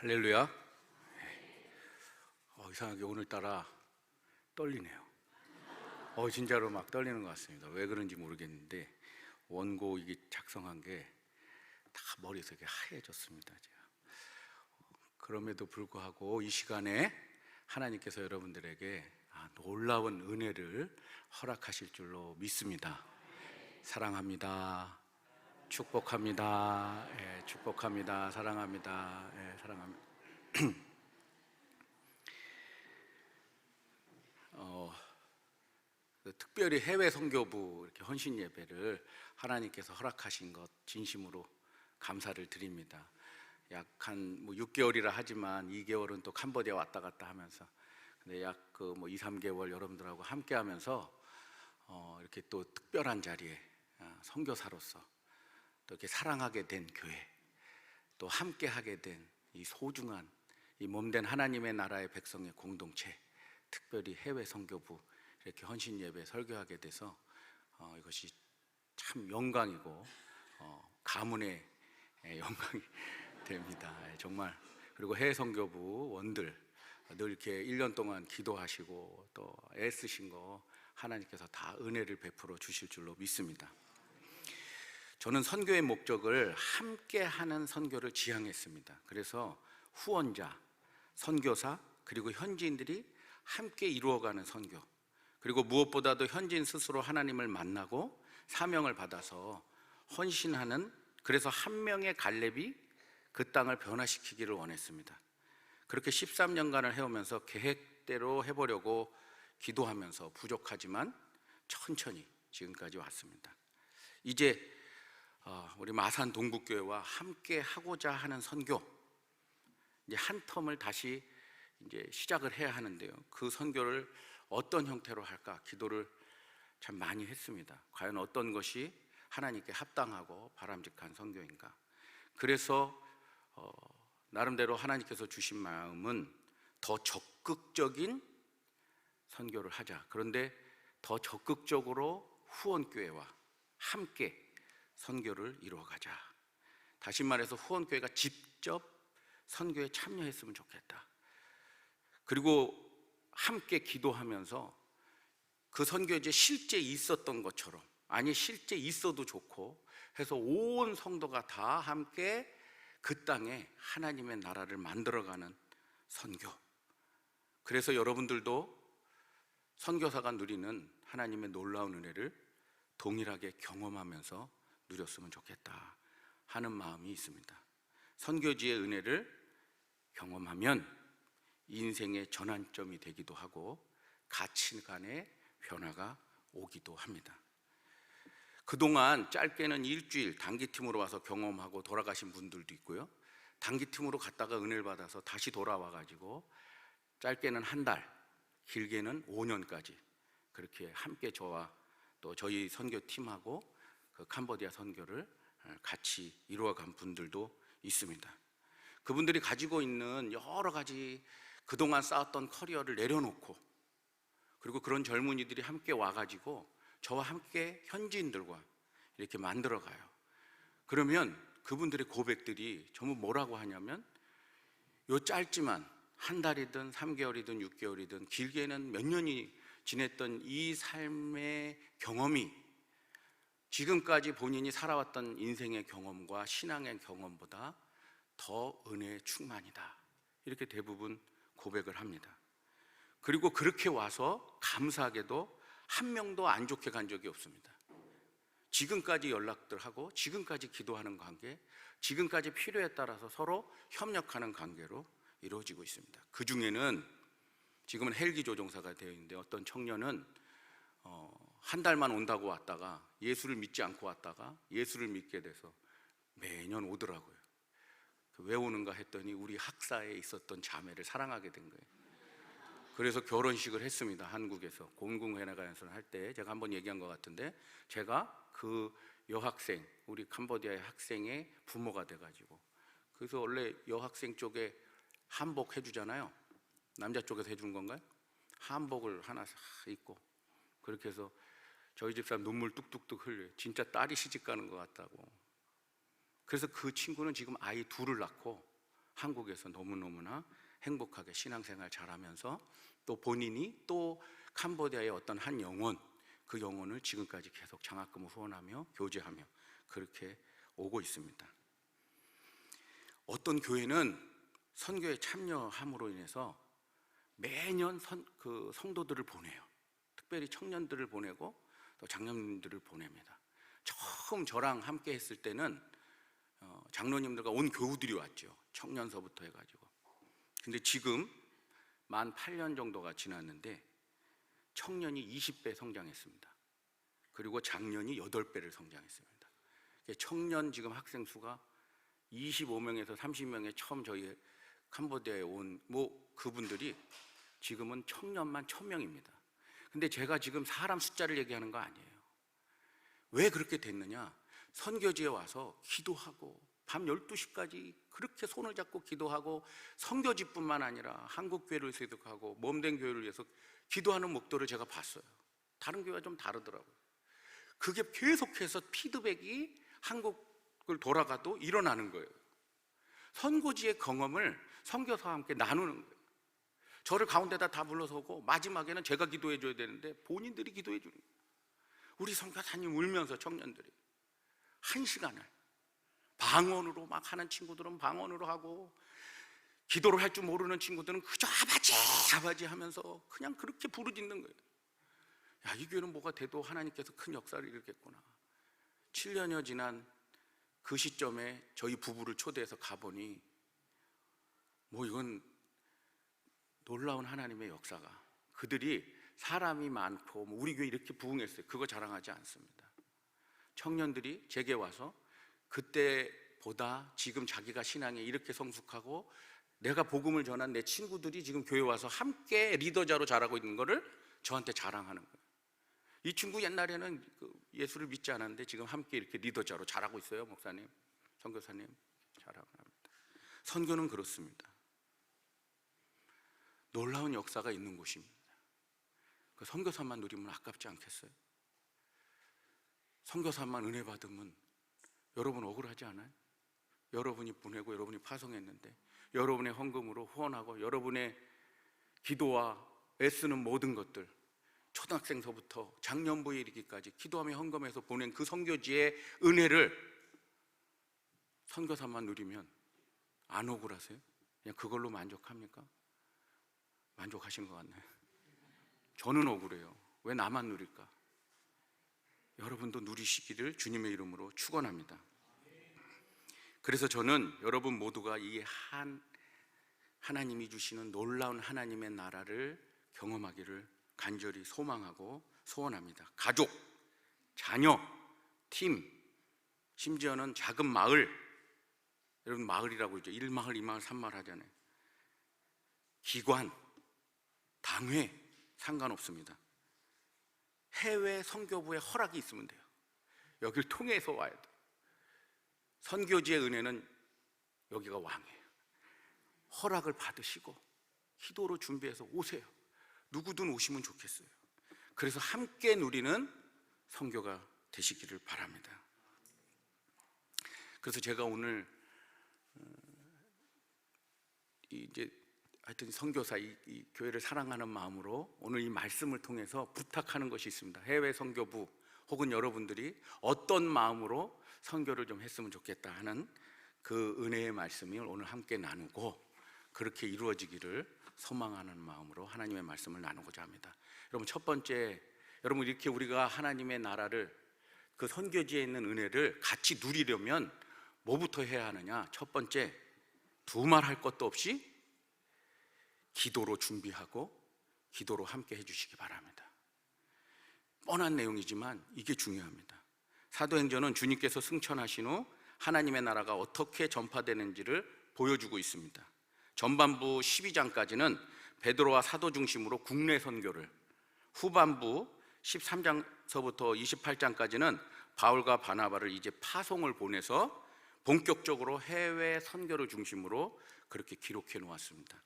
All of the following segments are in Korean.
할렐루야. 이상하게 오늘따라 떨리네요. 진짜로 막 떨리는 것 같습니다. 왜 그런지 모르겠는데 원고 이게 작성한 게 다 머리에서 이렇게 하얘졌습니다. 제가. 그럼에도 불구하고 이 시간에 하나님께서 여러분들에게 놀라운 은혜를 허락하실 줄로 믿습니다. 사랑합니다. 축복합니다. 축복합니다. 사랑합니다. 사랑합니다. 특별히 해외 선교부 이렇게 헌신 예배를 하나님께서 허락하신 것 진심으로 감사를 드립니다. 약 한 6개월이라 하지만 2개월은 또 캄보디아 왔다 갔다 하면서, 근데 약 2, 3개월 여러분들하고 함께 하면서 이렇게 또 특별한 자리에 선교사로서 또 이렇게 사랑하게 된 교회, 또 함께 하게 된 이 소중한 이 몸된 하나님의 나라의 백성의 공동체, 특별히 해외 선교부 이렇게 헌신 예배 설교하게 돼서 이것이 참 영광이고 가문의 영광이 됩니다. 정말. 그리고 해외 선교부 원들 늘 이렇게 1년 동안 기도하시고 또 애쓰신 거 하나님께서 다 은혜를 베풀어 주실 줄로 믿습니다. 저는 선교의 목적을 함께 하는 선교를 지향했습니다. 그래서 후원자, 선교사, 그리고 현지인들이 함께 이루어가는 선교, 그리고 무엇보다도 현지인 스스로 하나님을 만나고 사명을 받아서 헌신하는, 그래서 한 명의 갈렙이 그 땅을 변화시키기를 원했습니다. 그렇게 13년간을 해오면서 계획대로 해보려고 기도하면서 부족하지만 천천히 지금까지 왔습니다. 이제 우리 마산 동북교회와 함께 하고자 하는 선교, 이제 한 텀을 다시 이제 시작을 해야 하는데요. 그 선교를 어떤 형태로 할까 기도를 참 많이 했습니다. 과연 어떤 것이 하나님께 합당하고 바람직한 선교인가. 그래서 나름대로 하나님께서 주신 마음은 더 적극적인 선교를 하자. 그런데 더 적극적으로 후원교회와 함께 선교를 이루어가자. 다시 말해서 후원교회가 직접 선교에 참여했으면 좋겠다. 그리고 함께 기도하면서 그 선교에 실제 있었던 것처럼, 아니 실제 있어도 좋고 해서 온 성도가 다 함께 그 땅에 하나님의 나라를 만들어가는 선교. 그래서 여러분들도 선교사가 누리는 하나님의 놀라운 은혜를 동일하게 경험하면서 누렸으면 좋겠다 하는 마음이 있습니다. 선교지의 은혜를 경험하면 인생의 전환점이 되기도 하고 가치관의 변화가 오기도 합니다. 그동안 짧게는 일주일 단기팀으로 와서 경험하고 돌아가신 분들도 있고요, 단기팀으로 갔다가 은혜를 받아서 다시 돌아와가지고 짧게는 한 달, 길게는 5년까지 그렇게 함께 저와 또 저희 선교팀하고 그 캄보디아 선교를 같이 이루어간 분들도 있습니다. 그분들이 가지고 있는 여러 가지 그동안 쌓았던 커리어를 내려놓고, 그리고 그런 젊은이들이 함께 와가지고 저와 함께 현지인들과 이렇게 만들어가요. 그러면 그분들의 고백들이 전부 뭐라고 하냐면, 요 짧지만 한 달이든 3개월이든 6개월이든 길게는 몇 년이 지냈던 이 삶의 경험이 지금까지 본인이 살아왔던 인생의 경험과 신앙의 경험보다 더 은혜의 충만이다, 이렇게 대부분 고백을 합니다. 그리고 그렇게 와서 감사하게도 한 명도 안 좋게 간 적이 없습니다. 지금까지 연락들 하고 지금까지 기도하는 관계, 지금까지 필요에 따라서 서로 협력하는 관계로 이루어지고 있습니다. 그 중에는 지금은 헬기 조종사가 되어 있는데, 어떤 청년은 한 달만 온다고 왔다가 예수를 믿지 않고 왔다가 예수를 믿게 돼서 매년 오더라고요. 왜 오는가 했더니 우리 학사에 있었던 자매를 사랑하게 된 거예요. 그래서 결혼식을 했습니다. 한국에서 공공회의관에서 할 때 제가 한번 얘기한 것 같은데, 제가 그 여학생, 우리 캄보디아의 학생의 부모가 돼가지고, 그래서 원래 여학생 쪽에 한복 해주잖아요. 남자 쪽에서 해준 건가요? 한복을 하나 입고, 그렇게 해서 저희 집사람 눈물 뚝뚝뚝 흘려요. 진짜 딸이 시집 가는 것 같다고. 그래서 그 친구는 지금 아이 2을 낳고 한국에서 너무너무나 행복하게 신앙생활 잘하면서 또 본인이 또 캄보디아의 어떤 한 영혼, 그 영혼을 지금까지 계속 장학금을 후원하며 교제하며 그렇게 오고 있습니다. 어떤 교회는 선교에 참여함으로 인해서 매년 성도들을 보내요. 특별히 청년들을 보내고 또 장로님들을 보냅니다. 처음 저랑 함께 했을 때는 장로님들과 온 교우들이 왔죠. 청년서부터 해가지고. 근데 지금 만 8년 정도가 지났는데 청년이 20배 성장했습니다. 그리고 장년이 8배를 성장했습니다. 청년 지금 학생 수가 25명에서 30명에 처음 저희 캄보디아에 온 그분들이 지금은 청년만 1000명입니다. 근데 제가 지금 사람 숫자를 얘기하는 거 아니에요. 왜 그렇게 됐느냐? 선교지에 와서 기도하고 밤 12시까지 그렇게 손을 잡고 기도하고 선교지뿐만 아니라 한국교회를 세독하고 몸된 교회를 위해서 기도하는 목도를 제가 봤어요. 다른 교회가 좀 다르더라고요. 그게 계속해서 피드백이 한국을 돌아가도 일어나는 거예요. 선교지의 경험을 선교사와 함께 나누는 거예요. 저를 가운데다 다 불러서고 마지막에는 제가 기도해 줘야 되는데 본인들이 기도해 주는 거예요. 우리 선교사님 울면서 청년들이 1시간을 방언으로 막 하는 친구들은 방언으로 하고, 기도를 할 줄 모르는 친구들은 그저 아버지 아버지 하면서 그냥 그렇게 부르짖는 거예요. 야, 이 교회는 뭐가 돼도 하나님께서 큰 역사를 일으켰구나. 7년여 지난 그 시점에 저희 부부를 초대해서 가보니 이건 놀라운 하나님의 역사가, 그들이 사람이 많고 우리 교회 이렇게 부흥했어요. 그거 자랑하지 않습니다. 청년들이 제게 와서 그때보다 지금 자기가 신앙에 이렇게 성숙하고 내가 복음을 전한 내 친구들이 지금 교회 와서 함께 리더자로 자라고 있는 거를 저한테 자랑하는 거예요. 이 친구 옛날에는 예수를 믿지 않았는데 지금 함께 이렇게 리더자로 자라고 있어요. 목사님, 선교사님 자랑을 합니다. 선교는 그렇습니다. 놀라운 역사가 있는 곳입니다. 그 선교사만 누리면 아깝지 않겠어요? 선교사만 은혜 받으면 여러분 억울하지 않아요? 여러분이 보내고 여러분이 파송했는데 여러분의 헌금으로 후원하고 여러분의 기도와 애쓰는 모든 것들, 초등학생서부터 장년부에 이르기까지 기도하며 헌금해서 보낸 그 선교지의 은혜를 선교사만 누리면 안 억울하세요? 그냥 그걸로 만족합니까? 만족하신 것 같나요? 저는 억울해요. 왜 나만 누릴까? 여러분도 누리시기를 주님의 이름으로 축원합니다. 그래서 저는 여러분 모두가 이 하나님이 주시는 놀라운 하나님의 나라를 경험하기를 간절히 소망하고 소원합니다. 가족, 자녀, 팀, 심지어는 작은 마을, 여러분 마을이라고 있죠. 1마을, 2마을, 3마을 하잖아요. 기관, 당회 상관없습니다. 해외 선교부의 허락이 있으면 돼요. 여길 통해서 와야 돼요. 선교지의 은혜는 여기가 왕이에요. 허락을 받으시고 기도로 준비해서 오세요. 누구든 오시면 좋겠어요. 그래서 함께 누리는 선교가 되시기를 바랍니다. 그래서 제가 오늘 이제 하여튼 선교사 이 교회를 사랑하는 마음으로 오늘 이 말씀을 통해서 부탁하는 것이 있습니다. 해외 선교부 혹은 여러분들이 어떤 마음으로 선교를 좀 했으면 좋겠다 하는 그 은혜의 말씀을 오늘 함께 나누고 그렇게 이루어지기를 소망하는 마음으로 하나님의 말씀을 나누고자 합니다. 여러분, 첫 번째, 여러분 이렇게 우리가 하나님의 나라를, 그 선교지에 있는 은혜를 같이 누리려면 뭐부터 해야 하느냐? 첫 번째, 두말할 것도 없이 기도로 준비하고 기도로 함께 해주시기 바랍니다. 뻔한 내용이지만 이게 중요합니다. 사도행전은 주님께서 승천하신 후 하나님의 나라가 어떻게 전파되는지를 보여주고 있습니다. 전반부 12장까지는 베드로와 사도 중심으로 국내 선교를, 후반부 13장서부터 28장까지는 바울과 바나바를 이제 파송을 보내서 본격적으로 해외 선교를 중심으로 그렇게 기록해 놓았습니다.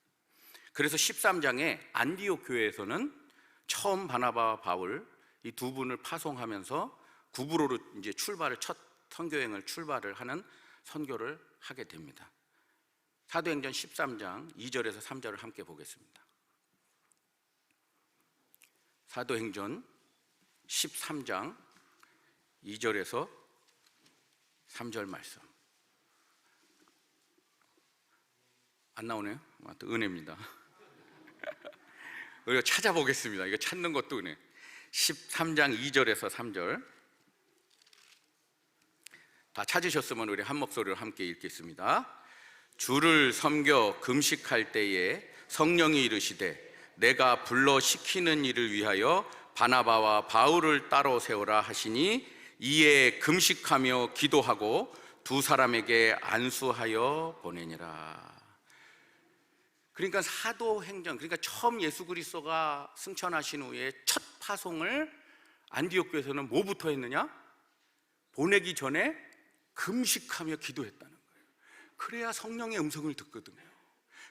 그래서 13장에 안디옥 교회에서는 처음 바나바와 바울 이 두 분을 파송하면서 구브로로 이제 첫 선교행을 출발을 하는 선교를 하게 됩니다. 사도행전 13장 2절에서 3절을 함께 보겠습니다. 사도행전 13장 2절에서 3절 말씀. 안 나오네요? 또 은혜입니다. 우리가 찾아보겠습니다. 이거 찾는 것도 은혜. 13장 2절에서 3절. 다 찾으셨으면 우리 한 목소리로 함께 읽겠습니다. 주를 섬겨 금식할 때에 성령이 이르시되 내가 불러 시키는 일을 위하여 바나바와 바울을 따로 세우라 하시니 이에 금식하며 기도하고 두 사람에게 안수하여 보내니라. 그러니까 사도행전, 그러니까 처음 예수 그리스도가 승천하신 후에 첫 파송을 안디옥 교회에서는 뭐부터 했느냐? 보내기 전에 금식하며 기도했다는 거예요. 그래야 성령의 음성을 듣거든요.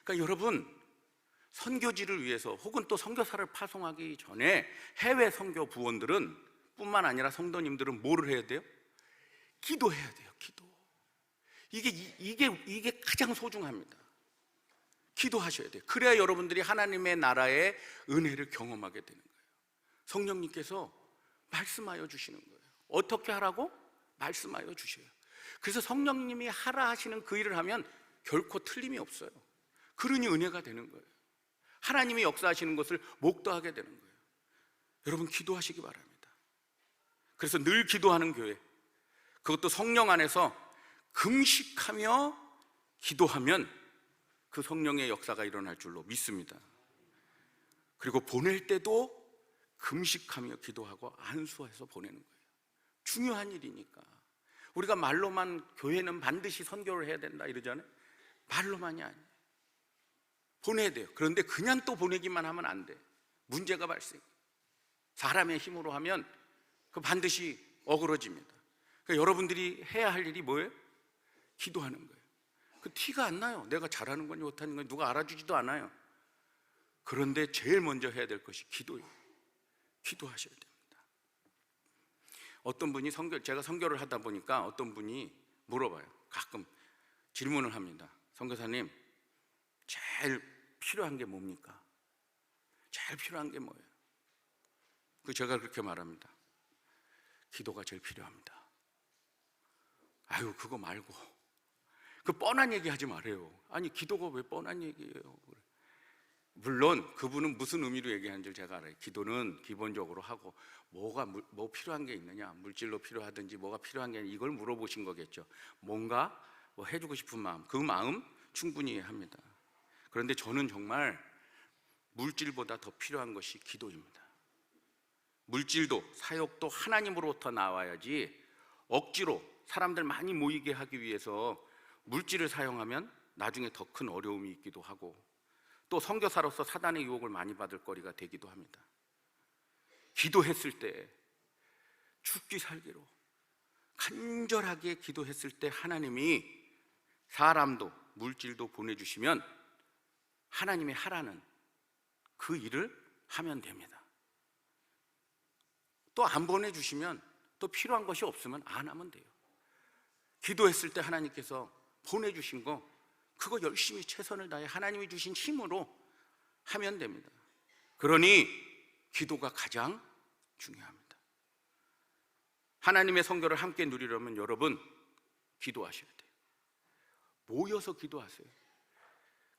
그러니까 여러분, 선교지를 위해서 혹은 또 선교사를 파송하기 전에 해외 선교 부원들은 뿐만 아니라 성도님들은 뭐를 해야 돼요? 기도해야 돼요. 기도. 이게 가장 소중합니다. 기도하셔야 돼요. 그래야 여러분들이 하나님의 나라의 은혜를 경험하게 되는 거예요. 성령님께서 말씀하여 주시는 거예요. 어떻게 하라고? 말씀하여 주셔요. 그래서 성령님이 하라 하시는 그 일을 하면 결코 틀림이 없어요. 그러니 은혜가 되는 거예요. 하나님이 역사하시는 것을 목도하게 되는 거예요. 여러분, 기도하시기 바랍니다. 그래서 늘 기도하는 교회, 그것도 성령 안에서 금식하며 기도하면 그 성령의 역사가 일어날 줄로 믿습니다. 그리고 보낼 때도 금식하며 기도하고 안수해서 보내는 거예요. 중요한 일이니까. 우리가 말로만 교회는 반드시 선교를 해야 된다 이러잖아요. 말로만이 아니에요. 보내야 돼요. 그런데 그냥 또 보내기만 하면 안 돼. 문제가 발생. 사람의 힘으로 하면 그 반드시 어그러집니다. 그러니까 여러분들이 해야 할 일이 뭐예요? 기도하는 거예요. 그 티가 안 나요. 내가 잘하는 건지 못하는 건지 누가 알아주지도 않아요. 그런데 제일 먼저 해야 될 것이 기도예요. 기도하셔야 됩니다. 어떤 분이 제가 선교를 하다 보니까 어떤 분이 물어봐요. 가끔 질문을 합니다. 선교사님, 제일 필요한 게 뭡니까? 제일 필요한 게 뭐예요? 제가 그렇게 말합니다. 기도가 제일 필요합니다. 아유, 그거 말고 그 뻔한 얘기 하지 말아요. 아니, 기도가 왜 뻔한 얘기예요? 물론 그분은 무슨 의미로 얘기하는지 제가 알아요. 기도는 기본적으로 하고 뭐 필요한 게 있느냐, 물질로 필요하든지 뭐가 필요한 게 이걸 물어보신 거겠죠. 뭔가 뭐 해주고 싶은 마음, 그 마음 충분히 합니다. 그런데 저는 정말 물질보다 더 필요한 것이 기도입니다. 물질도 사역도 하나님으로부터 나와야지 억지로 사람들 많이 모이게 하기 위해서 물질을 사용하면 나중에 더 큰 어려움이 있기도 하고 또 선교사로서 사단의 유혹을 많이 받을 거리가 되기도 합니다. 기도했을 때 죽기 살기로 간절하게 기도했을 때 하나님이 사람도 물질도 보내주시면 하나님이 하라는 그 일을 하면 됩니다. 또 안 보내주시면 또 필요한 것이 없으면 안 하면 돼요. 기도했을 때 하나님께서 보내주신 거 그거 열심히 최선을 다해 하나님이 주신 힘으로 하면 됩니다. 그러니 기도가 가장 중요합니다. 하나님의 성교를 함께 누리려면 여러분 기도하셔야 돼요. 모여서 기도하세요.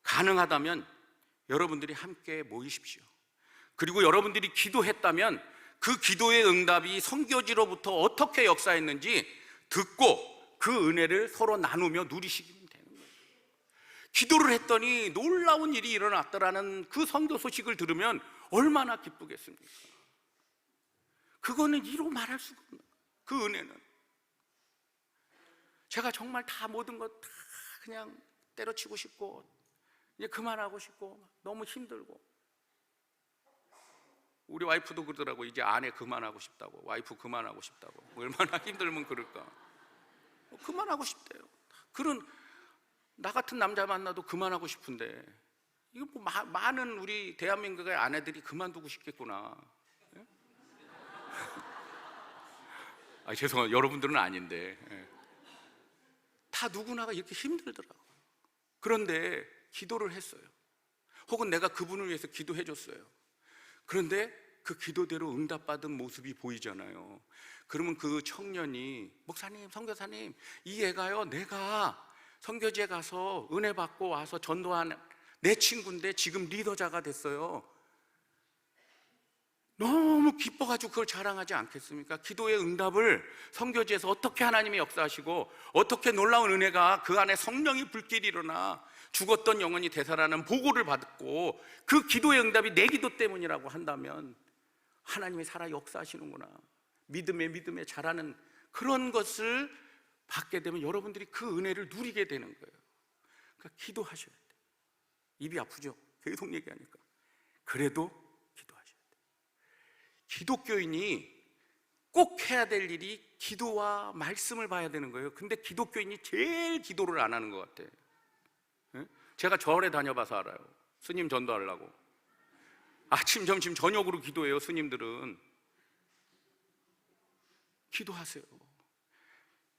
가능하다면 여러분들이 함께 모이십시오. 그리고 여러분들이 기도했다면 그 기도의 응답이 선교지로부터 어떻게 역사했는지 듣고 그 은혜를 서로 나누며 누리시면 되는 거예요. 기도를 했더니 놀라운 일이 일어났더라는 그 선교 소식을 들으면 얼마나 기쁘겠습니까? 그거는 이로 말할 수가 없는 거예요. 그 은혜는 제가 정말 다 모든 것 다 그냥 때려치고 싶고 이제 그만하고 싶고 너무 힘들고 우리 와이프도 그러더라고. 이제 아내 그만하고 싶다고. 와이프 그만하고 싶다고. 얼마나 힘들면 그럴까. 그만하고 싶대요. 그런 나 같은 남자 만나도 그만하고 싶은데 이거 뭐 많은 우리 대한민국의 아내들이 그만두고 싶겠구나. 예? 죄송해요. 여러분들은 아닌데 다 누구나가 이렇게 힘들더라고요. 그런데 기도를 했어요. 혹은 내가 그분을 위해서 기도해 줬어요. 그런데 그 기도대로 응답받은 모습이 보이잖아요. 그러면 그 청년이 목사님, 선교사님, 이 애가요, 내가 선교지에 가서 은혜 받고 와서 전도한 내 친구인데 지금 리더자가 됐어요. 너무 기뻐가지고 그걸 자랑하지 않겠습니까? 기도의 응답을 선교지에서 어떻게 하나님이 역사하시고 어떻게 놀라운 은혜가 그 안에 성령이 불길이 일어나 죽었던 영혼이 되살아나는 보고를 받고 그 기도의 응답이 내 기도 때문이라고 한다면 하나님이 살아 역사하시는구나, 믿음에 자라는 그런 것을 받게 되면 여러분들이 그 은혜를 누리게 되는 거예요. 그러니까 기도하셔야 돼요. 입이 아프죠? 계속 얘기하니까. 그래도 기도하셔야 돼요. 기독교인이 꼭 해야 될 일이 기도와 말씀을 봐야 되는 거예요. 근데 기독교인이 제일 기도를 안 하는 것 같아요. 제가 절에 다녀봐서 알아요. 스님 전도하려고 아침, 점심, 저녁으로 기도해요. 스님들은 기도하세요.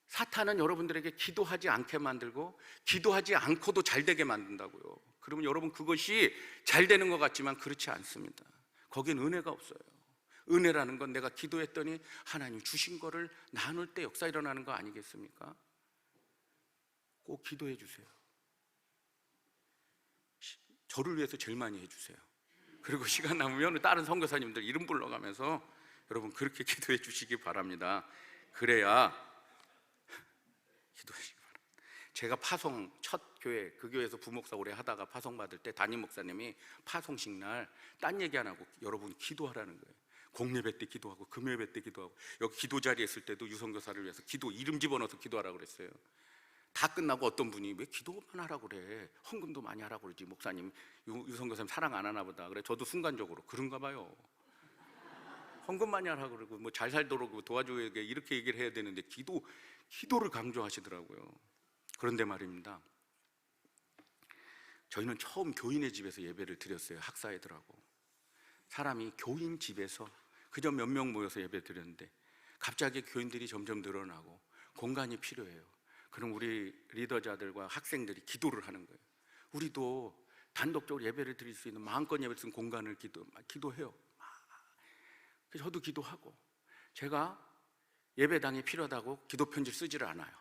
사탄은 여러분들에게 기도하지 않게 만들고 기도하지 않고도 잘 되게 만든다고요. 그러면 여러분 그것이 잘 되는 것 같지만 그렇지 않습니다. 거긴 은혜가 없어요. 은혜라는 건 내가 기도했더니 하나님 주신 거를 나눌 때 역사 일어나는 거 아니겠습니까? 꼭 기도해 주세요. 저를 위해서 제일 많이 해주세요. 그리고 시간 남으면 다른 선교사님들 이름 불러가면서 여러분 그렇게 기도해 주시기 바랍니다. 그래야 기도해 주시기 바랍니다. 제가 파송 첫 교회, 그 교회에서 부목사 오래 하다가 파송 받을 때 담임 목사님이 파송식 날 딴 얘기 안 하고 여러분 기도하라는 거예요. 공예배 때 기도하고 금요예배 때 기도하고 여기 기도 자리에 있을 때도 유선교사를 위해서 기도 이름 집어넣어서 기도하라고 그랬어요. 다 끝나고 어떤 분이 왜 기도만 하라고 그래, 헌금도 많이 하라고 그러지, 목사님 유선교사님 사랑 안 하나 보다. 그래 저도 순간적으로 그런가 봐요. 헌금 많이 하라고 그러고 뭐 잘 살도록 도와줘야 돼 이렇게 얘기를 해야 되는데 기도를 강조하시더라고요. 그런데 말입니다, 저희는 처음 교인의 집에서 예배를 드렸어요. 학사애들하고 사람이 교인 집에서 그저 몇 명 모여서 예배 드렸는데 갑자기 교인들이 점점 늘어나고 공간이 필요해요. 그럼 우리 리더자들과 학생들이 기도를 하는 거예요. 우리도 단독적으로 예배를 드릴 수 있는 마음껏 예배를 쓰는 공간을 기도해요. 저도 기도하고, 제가 예배당이 필요하다고 기도 편지 쓰지를 않아요.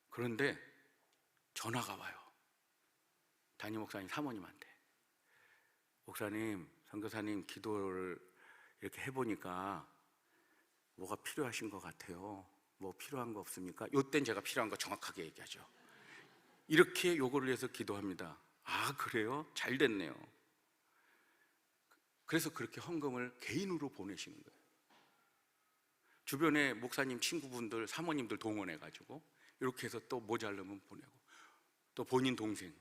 그런데 전화가 와요. 담임 목사님 사모님한테. 목사님, 선교사님 기도를 이렇게 해보니까 뭐가 필요하신 것 같아요. 뭐 필요한 거 없습니까? 요땐 제가 필요한 거 정확하게 얘기하죠. 이렇게 요거를 위해서 기도합니다. 아 그래요? 잘 됐네요. 그래서 그렇게 헌금을 개인으로 보내시는 거예요. 주변에 목사님 친구분들, 사모님들 동원해가지고 이렇게 해서 또 모자르면 보내고 또 본인 동생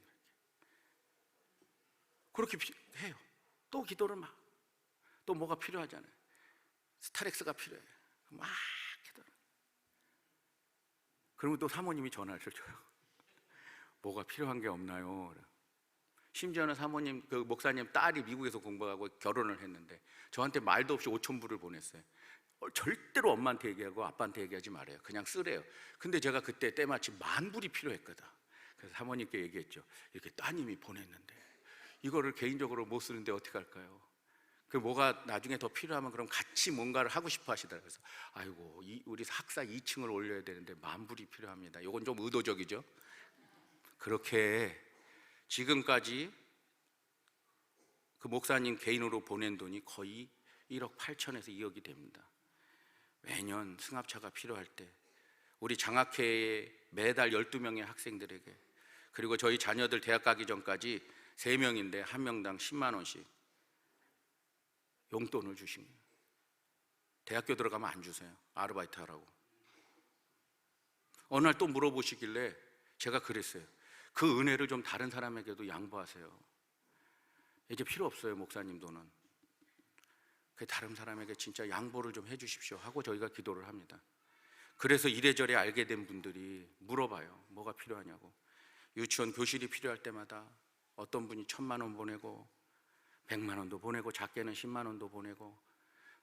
그렇게 해요. 또 기도를 막, 또 뭐가 필요하잖아요. 스타렉스가 필요해. 막 기도를. 그러면 또 사모님이 전화를 줘요. 뭐가 필요한 게 없나요? 심지어는 사모님, 그 목사님 딸이 미국에서 공부하고 결혼을 했는데 저한테 말도 없이 5,000불을 보냈어요. 절대로 엄마한테 얘기하고 아빠한테 얘기하지 말아요. 그냥 쓰래요. 근데 제가 그때 때마침 10,000불이 필요했거든. 그래서 사모님께 얘기했죠. 이렇게 따님이 보냈는데 이거를 개인적으로 못 쓰는데 어떻게 할까요? 그 뭐가 나중에 더 필요하면 그럼 같이 뭔가를 하고 싶어 하시더라고요. 그래서 아이고 우리 학사 2층을 올려야 되는데 10,000불이 필요합니다. 이건 좀 의도적이죠. 그렇게 지금까지 그 목사님 개인으로 보낸 돈이 거의 1억 8천에서 2억이 됩니다. 매년 승합차가 필요할 때 우리 장학회에 매달 12명의 학생들에게, 그리고 저희 자녀들 대학 가기 전까지 3명인데 한 명당 10만 원씩 용돈을 주신 거예요. 대학교 들어가면 안 주세요. 아르바이트 하라고. 어느 날 또 물어보시길래 제가 그랬어요. 그 은혜를 좀 다른 사람에게도 양보하세요. 이제 필요 없어요, 목사님 돈은. 그 다른 사람에게 진짜 양보를 좀 해주십시오 하고 저희가 기도를 합니다. 그래서 이래저래 알게 된 분들이 물어봐요. 뭐가 필요하냐고. 유치원 교실이 필요할 때마다 어떤 분이 1,000만 원 보내고 100만 원도 보내고 작게는 10만 원도 보내고,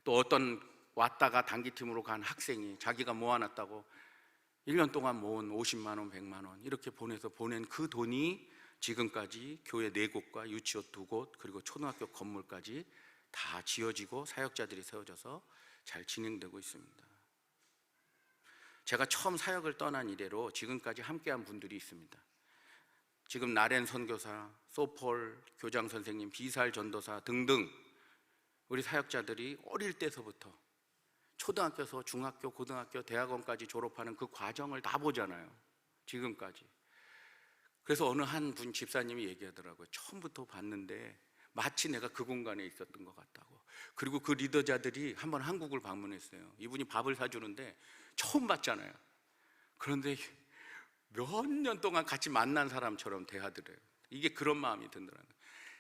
또 어떤 왔다가 단기팀으로 간 학생이 자기가 모아놨다고 1년 동안 모은 50만 원, 100만 원 이렇게 보낸 그 돈이 지금까지 교회 4곳과 유치원 2곳 그리고 초등학교 건물까지 다 지어지고 사역자들이 세워져서 잘 진행되고 있습니다. 제가 처음 사역을 떠난 이래로 지금까지 함께한 분들이 있습니다. 지금 나렌 선교사, 소폴 교장 선생님, 비살 전도사 등등 우리 사역자들이 어릴 때서부터 초등학교에서 중학교, 고등학교, 대학원까지 졸업하는 그 과정을 다 보잖아요. 지금까지. 그래서 어느 한 분 집사님이 얘기하더라고요. 처음부터 봤는데 마치 내가 그 공간에 있었던 것 같다고. 그리고 그 리더자들이 한번 한국을 방문했어요. 이분이 밥을 사주는데 처음 봤잖아요. 그런데 몇 년 동안 같이 만난 사람처럼 대하더래요. 이게 그런 마음이 든더라고요.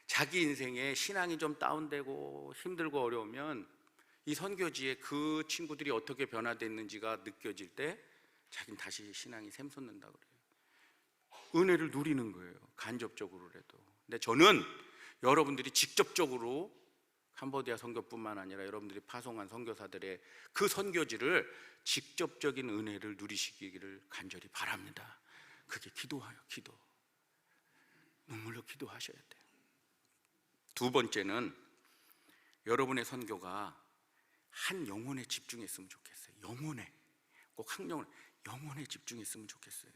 자기 인생에 신앙이 좀 다운되고 힘들고 어려우면 이 선교지에 그 친구들이 어떻게 변화됐는지가 느껴질 때 자기는 다시 신앙이 샘솟는다 그래요. 은혜를 누리는 거예요. 간접적으로라도. 근데 저는 여러분들이 직접적으로 캄보디아 선교뿐만 아니라 여러분들이 파송한 선교사들의 그 선교지를 직접적인 은혜를 누리시기를 간절히 바랍니다. 그게 기도하여 기도. 눈물로 기도하셔야 돼요. 두 번째는 여러분의 선교가 한 영혼에 집중했으면 좋겠어요. 영혼에, 꼭 한 영혼에 집중했으면 좋겠어요.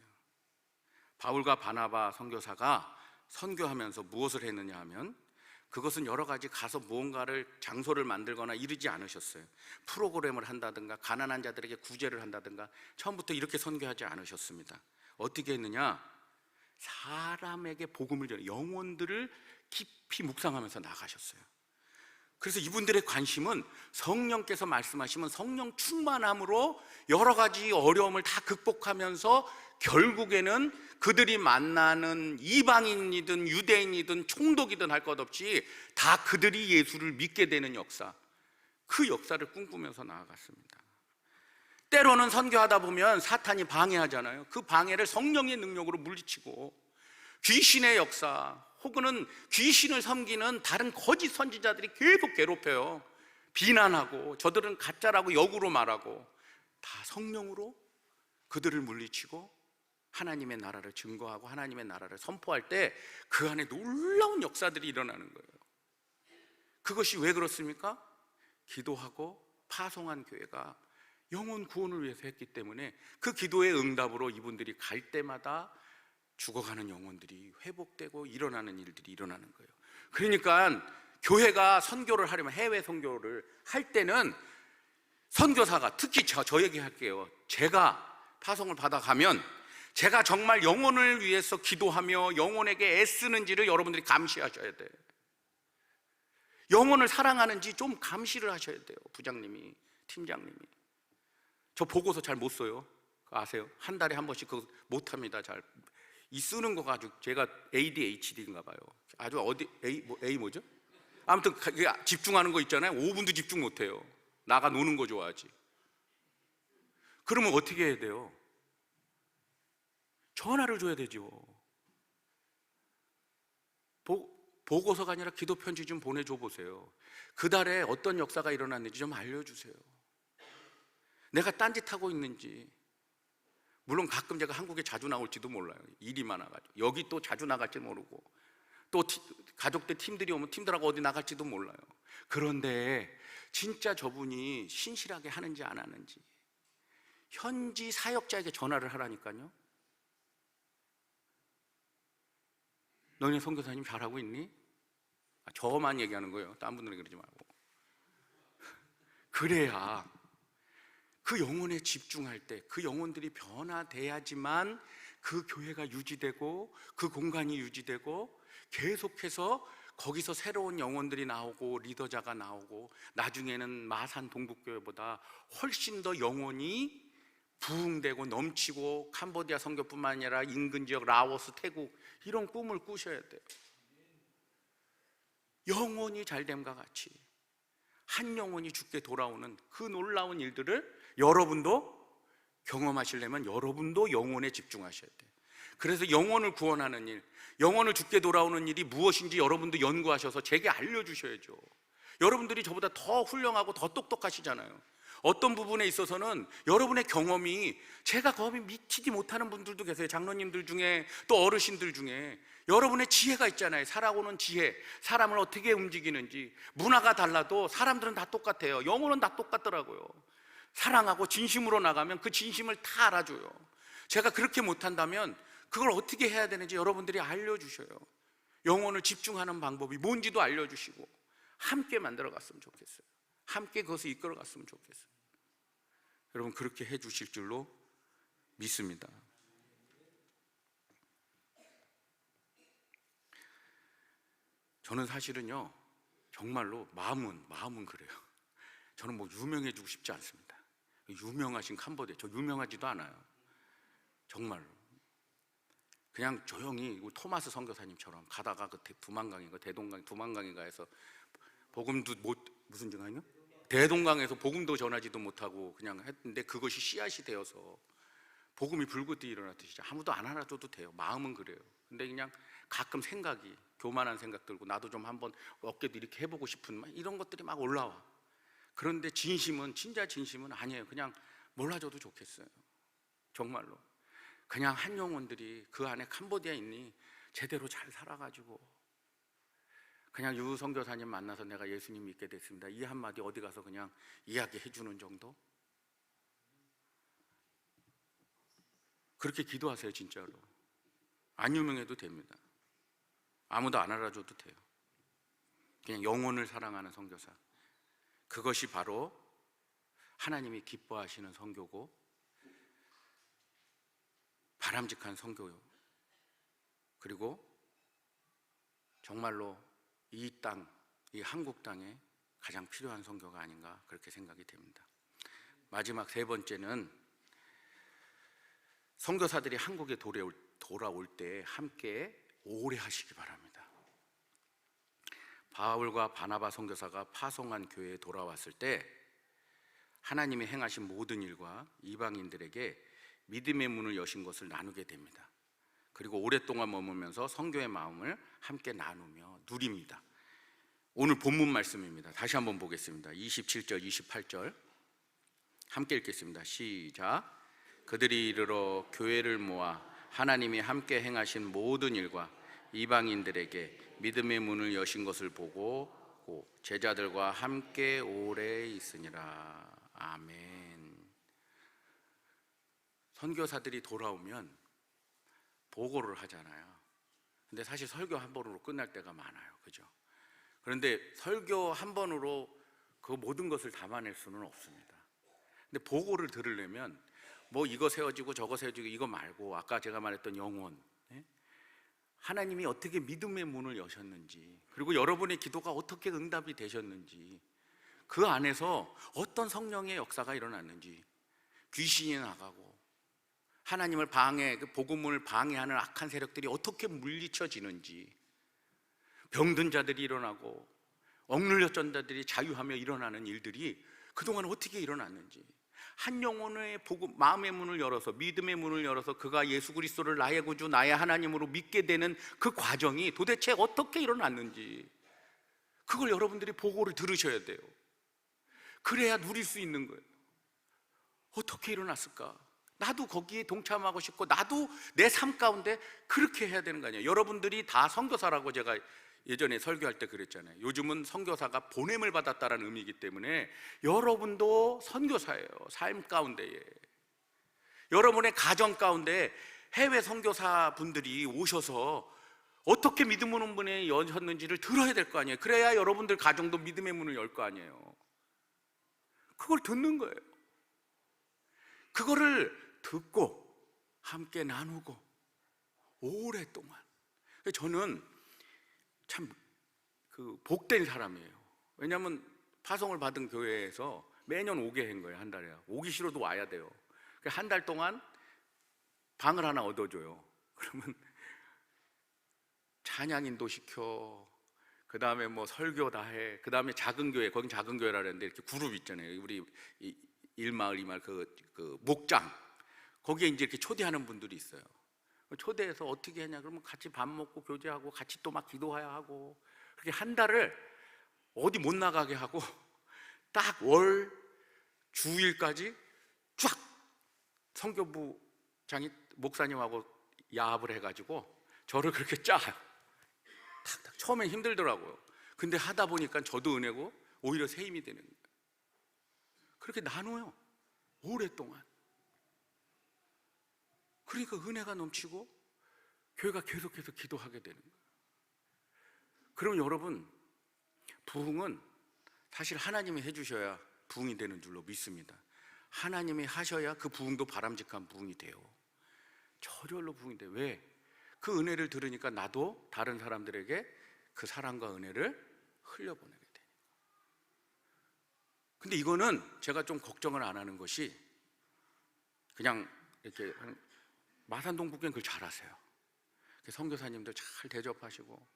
바울과 바나바 선교사가 선교하면서 무엇을 했느냐 하면 그것은 여러 가지 가서 무언가를 장소를 만들거나 이르지 않으셨어요. 프로그램을 한다든가 가난한 자들에게 구제를 한다든가 처음부터 이렇게 선교하지 않으셨습니다. 어떻게 했느냐? 사람에게 복음을 전해 영혼들을 깊이 묵상하면서 나가셨어요. 그래서 이분들의 관심은 성령께서 말씀하시면 성령 충만함으로 여러 가지 어려움을 다 극복하면서 결국에는 그들이 만나는 이방인이든 유대인이든 총독이든 할 것 없이 다 그들이 예수를 믿게 되는 역사, 그 역사를 꿈꾸면서 나아갔습니다. 때로는 선교하다 보면 사탄이 방해하잖아요. 그 방해를 성령의 능력으로 물리치고 귀신의 역사 혹은 귀신을 섬기는 다른 거짓 선지자들이 계속 괴롭혀요. 비난하고 저들은 가짜라고 역으로 말하고 다 성령으로 그들을 물리치고 하나님의 나라를 증거하고 하나님의 나라를 선포할 때 그 안에 놀라운 역사들이 일어나는 거예요. 그것이 왜 그렇습니까? 기도하고 파송한 교회가 영혼 구원을 위해서 했기 때문에 그 기도의 응답으로 이분들이 갈 때마다 죽어가는 영혼들이 회복되고 일어나는 일들이 일어나는 거예요. 그러니까 교회가 선교를 하려면 해외 선교를 할 때는 선교사가 특히 저 얘기할게요. 제가 파송을 받아가면 제가 정말 영혼을 위해서 기도하며 영혼에게 애쓰는지를 여러분들이 감시하셔야 돼요. 영혼을 사랑하는지 좀 감시를 하셔야 돼요. 부장님이, 팀장님이. 저 보고서 잘 못 써요. 아세요? 한 달에 한 번씩 그거 못합니다. 잘. 이 쓰는 거 가지고 제가 ADHD인가 봐요. 아주 A 뭐죠? 아무튼 집중하는 거 있잖아요. 5분도 집중 못 해요. 나가 노는 거 좋아하지. 그러면 어떻게 해야 돼요? 전화를 줘야 되죠. 보고서가 아니라 기도 편지 좀 보내줘 보세요. 그 달에 어떤 역사가 일어났는지 좀 알려주세요. 내가 딴짓하고 있는지. 물론 가끔 제가 한국에 자주 나올지도 몰라요. 일이 많아가지고. 여기 또 자주 나갈지 모르고 또 가족들 팀들이 오면 팀들하고 어디 나갈지도 몰라요. 그런데 진짜 저분이 신실하게 하는지 안 하는지 현지 사역자에게 전화를 하라니까요. 너네 선교사님 잘하고 있니? 저만 얘기하는 거예요. 딴 분들은 그러지 말고. 그래야 그 영혼에 집중할 때 그 영혼들이 변화돼야지만 그 교회가 유지되고 그 공간이 유지되고 계속해서 거기서 새로운 영혼들이 나오고 리더자가 나오고 나중에는 마산 동북교회보다 훨씬 더 영혼이 부흥되고 넘치고 캄보디아 선교뿐만 아니라 인근 지역 라오스, 태국 이런 꿈을 꾸셔야 돼요. 영혼이 잘됨과 같이 한 영혼이 죽게 돌아오는 그 놀라운 일들을 여러분도 경험하시려면 여러분도 영혼에 집중하셔야 돼요. 그래서 영혼을 구원하는 일, 영혼을 죽게 돌아오는 일이 무엇인지 여러분도 연구하셔서 제게 알려주셔야죠. 여러분들이 저보다 더 훌륭하고 더 똑똑하시잖아요. 어떤 부분에 있어서는 여러분의 경험이, 제가 경험이 미치지 못하는 분들도 계세요. 장로님들 중에, 또 어르신들 중에 여러분의 지혜가 있잖아요. 살아오는 지혜, 사람을 어떻게 움직이는지. 문화가 달라도 사람들은 다 똑같아요. 영혼은 다 똑같더라고요. 사랑하고 진심으로 나가면 그 진심을 다 알아줘요. 제가 그렇게 못한다면 그걸 어떻게 해야 되는지 여러분들이 알려주셔요. 영혼을 집중하는 방법이 뭔지도 알려주시고 함께 만들어 갔으면 좋겠어요. 함께 그것을 이끌어 갔으면 좋겠어요. 여러분, 그렇게 해 주실 줄로 믿습니다. 저는 사실은요, 정말로 마음은 그래요. 저는 뭐 유명해지고 싶지 않습니다. 유명하신 캄보디아, 저 유명하지도 않아요. 정말로. 그냥 조용히 토마스 선교사님처럼 가다가 그 두만강인가 두만강인가 해서 복음도 무슨 증언이요? 대동강에서 복음도 전하지도 못하고 그냥 했는데 그것이 씨앗이 되어서 복음이 불꽃이 일어났듯이 아무도 안 알아줘도 돼요. 마음은 그래요. 근데 그냥 가끔 생각이, 교만한 생각 들고 나도 좀 한번 어깨도 이렇게 해보고 싶은 이런 것들이 막 올라와. 그런데 진심은, 진짜 진심은 아니에요. 그냥 몰라줘도 좋겠어요. 정말로. 그냥 한 영혼들이 그 안에 캄보디아 있니 제대로 잘 살아가지고 그냥 유 선교사님 만나서 내가 예수님 믿게 됐습니다, 이 한마디 어디 가서 그냥 이야기해 주는 정도? 그렇게 기도하세요. 진짜로. 안 유명해도 됩니다. 아무도 안 알아줘도 돼요. 그냥 영혼을 사랑하는 선교사, 그것이 바로 하나님이 기뻐하시는 선교고 바람직한 선교요. 그리고 정말로 이 땅, 이 한국 땅에 가장 필요한 선교가 아닌가 그렇게 생각이 됩니다. 마지막 세 번째는 선교사들이 한국에 돌아올 때 함께 오래 하시기 바랍니다. 바울과 바나바 선교사가 파송한 교회에 돌아왔을 때 하나님이 행하신 모든 일과 이방인들에게 믿음의 문을 여신 것을 나누게 됩니다. 그리고 오랫동안 머물면서 선교의 마음을 함께 나누며 누립니다. 오늘 본문 말씀입니다. 다시 한번 보겠습니다. 27절, 28절 함께 읽겠습니다. 시작. 그들이 이르러 교회를 모아 하나님이 함께 행하신 모든 일과 이방인들에게 믿음의 문을 여신 것을 보고 제자들과 함께 오래 있으니라. 아멘. 선교사들이 돌아오면 보고를 하잖아요. 근데 사실 설교 한 번으로 끝날 때가 많아요. 그죠? 그런데 설교 한 번으로 그 모든 것을 담아낼 수는 없습니다. 근데 보고를 들으려면 뭐 이거 세워지고 저거 세워지고 이거 말고 아까 제가 말했던 영혼, 하나님이 어떻게 믿음의 문을 여셨는지, 그리고 여러분의 기도가 어떻게 응답이 되셨는지, 그 안에서 어떤 성령의 역사가 일어났는지, 귀신이 나가고 하나님을 그 복음을 방해하는 악한 세력들이 어떻게 물리쳐지는지, 병든 자들이 일어나고 억눌렸던 자들이 자유하며 일어나는 일들이 그동안 어떻게 일어났는지, 한 영혼의 복음, 마음의 문을 열어서, 믿음의 문을 열어서 그가 예수 그리스도를 나의 구주, 나의 하나님으로 믿게 되는 그 과정이 도대체 어떻게 일어났는지, 그걸 여러분들이 보고를 들으셔야 돼요. 그래야 누릴 수 있는 거예요. 어떻게 일어났을까? 나도 거기에 동참하고 싶고 나도 내 삶 가운데 그렇게 해야 되는 거 아니에요. 여러분들이 다 선교사라고 제가 예전에 설교할 때 그랬잖아요. 요즘은 선교사가 보냄을 받았다는 의미이기 때문에 여러분도 선교사예요. 삶 가운데에, 여러분의 가정 가운데 해외 선교사 분들이 오셔서 어떻게 믿음의 문을 여셨는지를 들어야 될 거 아니에요. 그래야 여러분들 가정도 믿음의 문을 열 거 아니에요. 그걸 듣는 거예요. 그거를 듣고 함께 나누고 오랫동안. 저는 참 복된 사람이에요. 왜냐하면 파송을 받은 교회에서 매년 오게 한 거예요. 한 달에. 오기 싫어도 와야 돼요. 한 달 동안 방을 하나 얻어줘요. 그러면 찬양인도 시켜, 그 다음에 뭐 설교 다 해, 그 다음에 작은 교회, 거긴 작은 교회라 그랬는데 이렇게 그룹 있잖아요. 우리 일마을 이마을 그 목장, 거기에 이제 이렇게 초대하는 분들이 있어요. 초대해서 어떻게 하냐 그러면 같이 밥 먹고 교제하고 같이 또 막 기도해야 하고, 그렇게 한 달을 어디 못 나가게 하고 딱 월 주일까지 쫙 성교부장이 목사님하고 야합을 해가지고 저를 그렇게 짜요. 탁탁. 처음엔 힘들더라고요. 근데 하다 보니까 저도 은혜고 오히려 새 힘이 되는 거예요. 그렇게 나눠요, 오랫동안. 그러니까 은혜가 넘치고 교회가 계속해서 기도하게 되는 거예요. 그럼 여러분, 부흥은 사실 하나님이 해주셔야 부흥이 되는 줄로 믿습니다. 하나님이 하셔야 그 부흥도 바람직한 부흥이 돼요. 저절로 부흥이 돼요. 왜? 그 은혜를 들으니까 나도 다른 사람들에게 그 사랑과 은혜를 흘려보내게 돼요. 근데 이거는 제가 좀 걱정을 안 하는 것이, 그냥 이렇게 마산동북교는 그걸 잘하세요. 선교사님들 잘 대접하시고,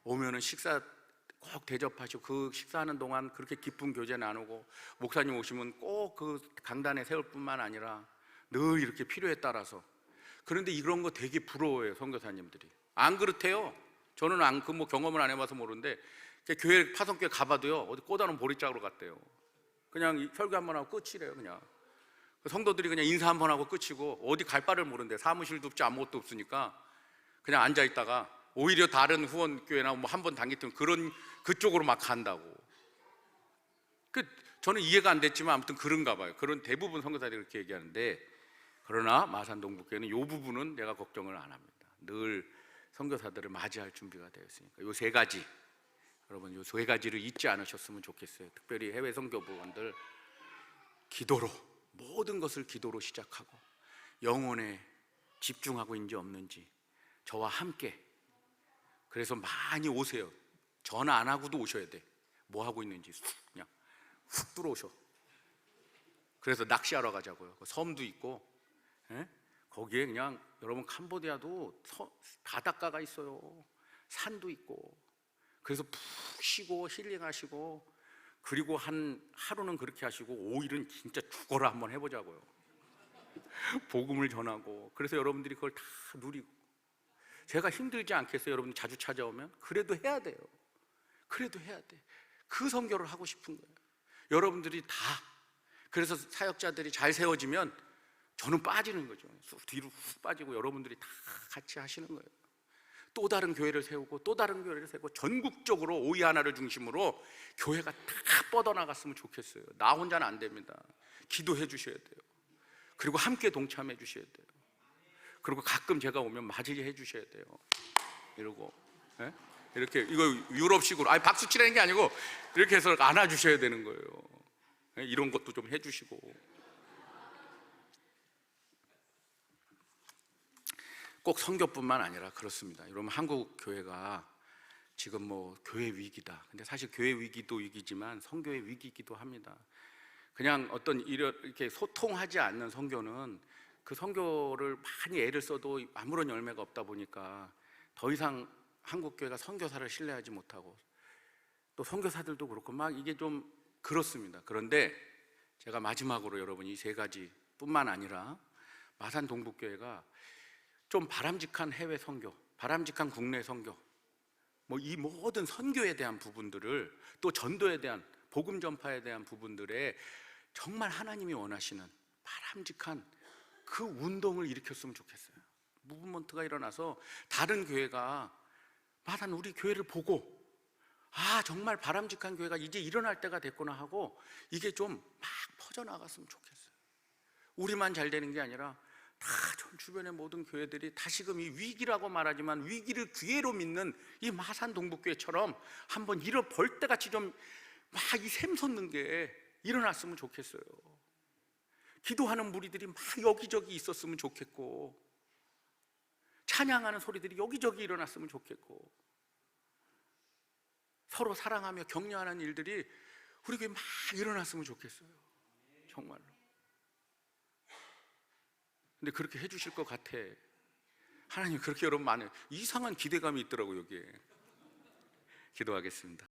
오면은 식사 꼭 대접하시고, 그 식사하는 동안 그렇게 기쁜 교제 나누고, 목사님 오시면 꼭 그 강단에 세울 뿐만 아니라 늘 이렇게 필요에 따라서. 그런데 이런 거 되게 부러워해요, 선교사님들이. 안 그렇대요. 저는 그 뭐 경험을 안 해봐서 모르는데, 교회 파송교회 가봐도요, 어디 꽂아놓은 보리짝으로 갔대요. 그냥 설교 한번 하고 끝이래요. 그냥 성도들이 그냥 인사 한번 하고 끝이고, 어디 갈 바를 모른대. 사무실도 없지 아무것도 없으니까 그냥 앉아 있다가 오히려 다른 후원교회나 뭐 한 번 당겼던 그쪽으로 막 간다고. 저는 이해가 안 됐지만 아무튼 그런가 봐요. 그런 대부분 선교사들이 그렇게 얘기하는데, 그러나 마산동북교회는 이 부분은 내가 걱정을 안 합니다. 늘 선교사들을 맞이할 준비가 되어 있으니까. 요 세 가지, 여러분 요 세 가지를 잊지 않으셨으면 좋겠어요. 특별히 해외 선교부원들, 기도로, 모든 것을 기도로 시작하고, 영혼에 집중하고 있는지 없는지 저와 함께. 그래서 많이 오세요. 전화 안 하고도 오셔야 돼. 뭐 하고 있는지 그냥 훅 들어오셔. 그래서 낚시하러 가자고요. 섬도 있고, 거기에 그냥 여러분 캄보디아도 바닷가가 있어요. 산도 있고. 그래서 푹 쉬고 힐링하시고, 그리고 하루는 그렇게 하시고 5일은 진짜 죽어라 한번 해보자고요. 복음을 전하고. 그래서 여러분들이 그걸 다 누리고. 제가 힘들지 않겠어요? 여러분 자주 찾아오면? 그래도 해야 돼요. 그래도 해야 돼. 그 선교를 하고 싶은 거예요. 여러분들이 다. 그래서 사역자들이 잘 세워지면 저는 빠지는 거죠. 뒤로 훅 빠지고 여러분들이 다 같이 하시는 거예요. 또 다른 교회를 세우고 또 다른 교회를 세우고, 전국적으로 오이 하나를 중심으로 교회가 다 뻗어나갔으면 좋겠어요. 나 혼자는 안 됩니다. 기도해 주셔야 돼요. 그리고 함께 동참해 주셔야 돼요. 그리고 가끔 제가 오면 맞이해 주셔야 돼요. 이러고, 이렇게, 이거 유럽식으로, 박수 치라는 게 아니고 이렇게 해서 안아 주셔야 되는 거예요. 이런 것도 좀 해주시고. 꼭 선교뿐만 아니라 그렇습니다. 여러분, 한국 교회가 지금 뭐 교회 위기다. 근데 사실 교회 위기도 위기지만 선교의 위기이기도 합니다. 그냥 어떤 이렇게 소통하지 않는 선교는, 그 선교를 많이 애를 써도 아무런 열매가 없다 보니까 더 이상 한국 교회가 선교사를 신뢰하지 못하고, 또 선교사들도 그렇고 막 이게 좀 그렇습니다. 그런데 제가 마지막으로 여러분, 이 세 가지뿐만 아니라 마산 동북교회가 좀 바람직한 해외 선교, 바람직한 국내 선교, 뭐 이 모든 선교에 대한 부분들을, 또 전도에 대한, 복음 전파에 대한 부분들에 정말 하나님이 원하시는 바람직한 그 운동을 일으켰으면 좋겠어요. 무브먼트가 일어나서 다른 교회가 마산 우리 교회를 보고, 정말 바람직한 교회가 이제 일어날 때가 됐구나 하고, 이게 좀 막 퍼져나갔으면 좋겠어요. 우리만 잘 되는 게 아니라 다 전 주변의 모든 교회들이 다시금 이 위기라고 말하지만 위기를 기회로 믿는 이 마산 동북교회처럼 한번 벌 때같이 좀 막 이 샘솟는 게 일어났으면 좋겠어요. 기도하는 무리들이 막 여기저기 있었으면 좋겠고, 찬양하는 소리들이 여기저기 일어났으면 좋겠고, 서로 사랑하며 격려하는 일들이 우리 교회에 막 일어났으면 좋겠어요. 정말로. 근데 그렇게 해주실 것 같아. 하나님 그렇게 여러분 많은 이상한 기대감이 있더라고요, 여기에. 기도하겠습니다.